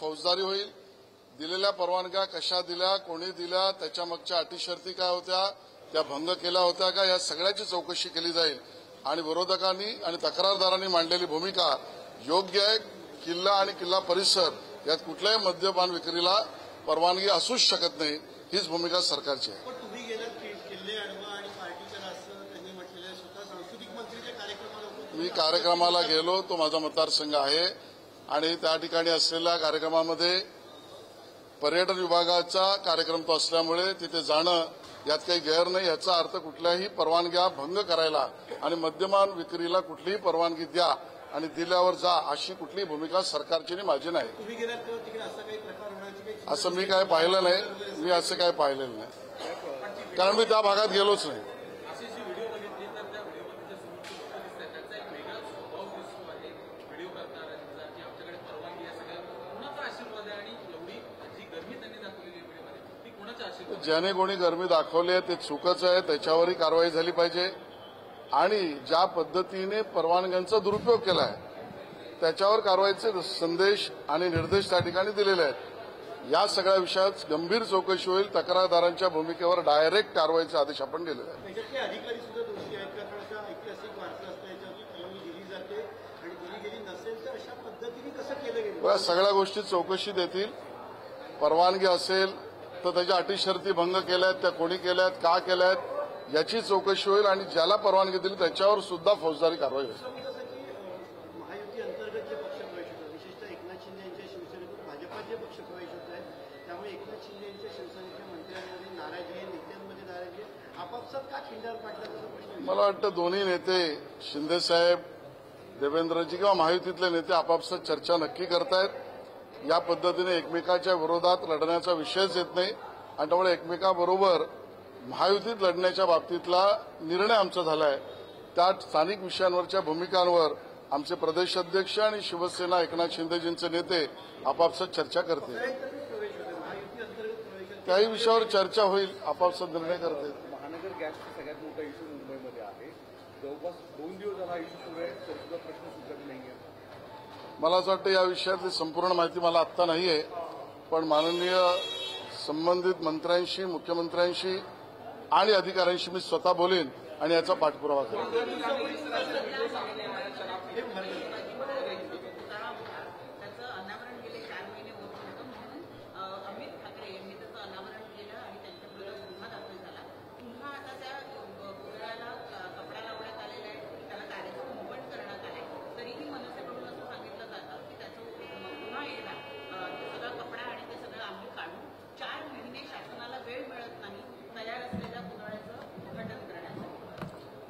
फौजदारी होईल. दिलेल्या परवानग्या कशा दिल्या, कोणी दिल्या, त्याच्या मागच्या अटी शर्ती काय होत्या, त्या भंग केल्या होत्या का, या सगळ्याची चौकशी केली जाईल. आणि विरोधकांनी आणि तक्रारदारांनी मांडलेली भूमिका योग्य आहे. किल्ला आणि किल्ला परिसर यात कुठल्याही मद्यपान विक्रीला परवानगी असूच शकत नाही, हीच भूमिका सरकारची आहे. मी कार्यक्रमाला गेलो, तो माझा मतदारसंघ आहे आणि त्या ठिकाणी असलेल्या कार्यक्रमामध्ये पर्यटन विभागाचा कार्यक्रम तो असल्यामुळे तिथे जाणं यात काही गैर नाही. याचा अर्थ कुठल्याही परवानग्या भंग करायला आणि मद्यपान विक्रीला कुठलीही परवानगी द्या आणि दिल्यावर जा अशी कुठलीही भूमिका सरकारची आणि माझी नाही. असं मी काय पाहिलं नाही. मी असं काय पाहिलेलं नाही, कारण मी त्या भागात गेलोच नाही. ज्याने कोणी गरमी दाखवली आहे ते चुकच आहे, त्याच्यावरही कारवाई झाली पाहिजे. आणि ज्या पद्धतीने परवानग्यांचा दुरुपयोग केला आहे त्याच्यावर कारवाईचे संदेश आणि निर्देश त्या ठिकाणी दिलेले आहेत. या सगळ्या विषयात गंभीर चौकशी होईल. तक्रारदारांच्या भूमिकेवर डायरेक्ट कारवाईचे आदेश आपण दिलेले आहेत. सगळ्या गोष्टी चौकशी देतील. परवानगी असेल तर त्याच्या अटी शर्ती भंग केल्यात, त्या कोणी केल्यात, का केल्यात याची चौकशी होईल आणि ज्याला परवानगी दिली त्याच्यावर सुद्धा फौजदारी कारवाई होईल. महायुती अंतर्गत जे पक्ष प्रवेश होतात, विशेषतः एकनाथ शिंदे यांच्या शिवसेनेतून भाजपात जे पक्ष प्रवेश होत आहेत, त्यामुळे एकनाथ शिंदे यांच्या शिवसेनेच्या मंत्र्यांमध्ये नाराजी आहे, नेत्यांमध्ये नाराजी आहे. आपापसात का खिंडार पाडल्याचा प्रश्न मला वाटतं दोन्ही नेते शिंदेसाहेब, देवेंद्रजी किंवा महायुतीतले नेते आपापसात चर्चा नक्की करतायत. या पद्धतीने एकमेकाच्या विरोधात लढण्याचा विषयच येत नाही आणि त्यामुळे एकमेकाबरोबर महायुतीत लढण्याच्या बाबतीतला निर्णय आमचा झाला आहे. त्या स्थानिक विषयांवरच्या भूमिकांवर आमचे प्रदेश अध्यक्ष आणि शिवसेना एकनाथ शिंदेजींचे नेते आपापसात चर्चा करतील. त्याही विषयावर चर्चा होईल, आपापसात निर्णय करतील. महानगर गॅसचा सगळ्यात मोठा इश्यू मुंबईमध्ये आहे. जवळपास 2 दिवस झाला इश्यू सुरू आहे, तर सुद्धा प्रश्न सुटत नाहीये. मला असं वाटतं या विषयातली संपूर्ण माहिती मला आत्ता नाहीये, पण माननीय संबंधित मंत्र्यांशी, मुख्यमंत्र्यांशी आणि अधिकाऱ्यांशी मी स्वतः बोलेन आणि याचा पाठपुरावा करेन.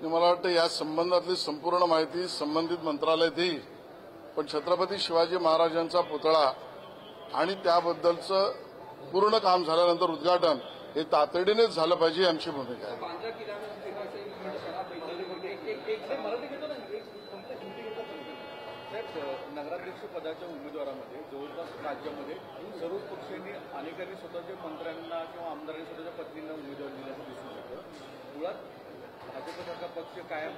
मला वाटतं या संबंधातली संपूर्ण माहिती संबंधित मंत्रालय देईल, पण छत्रपती शिवाजी महाराजांचा पुतळा आणि त्याबद्दलचं पूर्ण काम झाल्यानंतर उद्घाटन हे तातडीनेच झालं पाहिजे ही आमची भूमिका आहे. नगराध्यक्ष पदाच्या उमेदवारांमध्ये जवळपास राज्यामध्ये सर्व पक्षांनी अनेकांनी स्वतःच्या मंत्र्यांना किंवा आमदारांनी स्वतःच्या पत्नींना उमेदवार दिल्याचं दिसून येतं. मुळात भाजपसारखा पक्ष कायम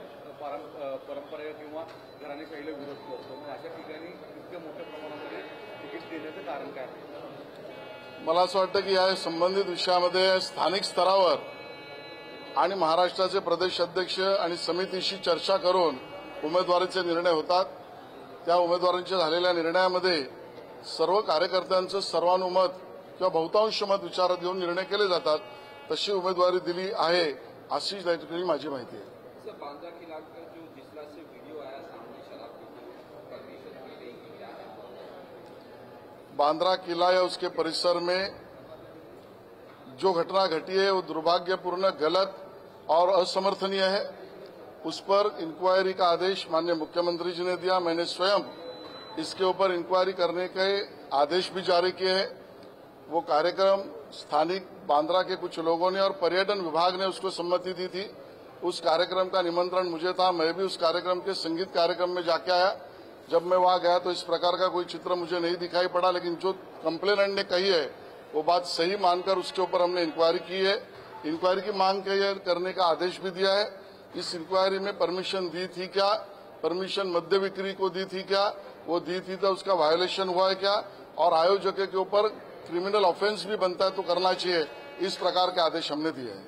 परंपरा किंवा घराणेशाहीला विरोध करतो. मग अशा ठिकाणी इतक्या मोठ्या प्रमाणामध्ये तिकीट देण्याचं कारण काय आहे? मला असं वाटतं की या संबंधित विषयामध्ये स्थानिक स्तरावर आणि महाराष्ट्राचे प्रदेश अध्यक्ष आणि समितीशी चर्चा करून उमेदवारीचे निर्णय होतात. त्या उमेदवारांच्या झालेल्या निर्णयामध्ये सर्व कार्यकर्त्यांचं सर्वानुमत किंवा बहुतांश मत विचारात घेऊन निर्णय केले जातात. तशी उमेदवारी दिली आहे अशी त्या ठिकाणी माझी माहिती है. बांद्रा किला का जो जिसला से वीडियो आया सामने शराब पीते परमिशन दी गई कि क्या है? बांद्रा किला या उसके परिसर में जो घटना घटी है वो दुर्भाग्यपूर्ण, गलत और असमर्थनीय है. उस पर इंक्वायरी का आदेश माननीय मुख्यमंत्री जी ने दिया. मैंने स्वयं इसके ऊपर इंक्वायरी करने के आदेश भी जारी किए हैं. वो कार्यक्रम स्थानिक बांद्रा के कुछ लोगों ने और पर्यटन विभाग ने उसको सम्मति दी थी. उस कार्यक्रम का निमंत्रण मुझे था. मैं भी उस कार्यक्रम के संगीत कार्यक्रम में जाके आया. जब मैं वहां गया तो इस प्रकार का कोई चित्र मुझे नहीं दिखाई पड़ा, लेकिन जो कंप्लेनेंट ने कही है वो बात सही मानकर उसके ऊपर हमने इंक्वायरी की है. इंक्वायरी की मांग करने का आदेश भी दिया है. इस इंक्वायरी में परमिशन दी थी क्या, परमिशन मद्य बिक्री को दी थी क्या, वो दी थी तो उसका वायोलेशन हुआ है क्या, और आयोजक के ऊपर क्रिमिनल ऑफेंस भी बनता है तो करना चाहिए। इस प्रकार के आदेश हमने दिए हैं।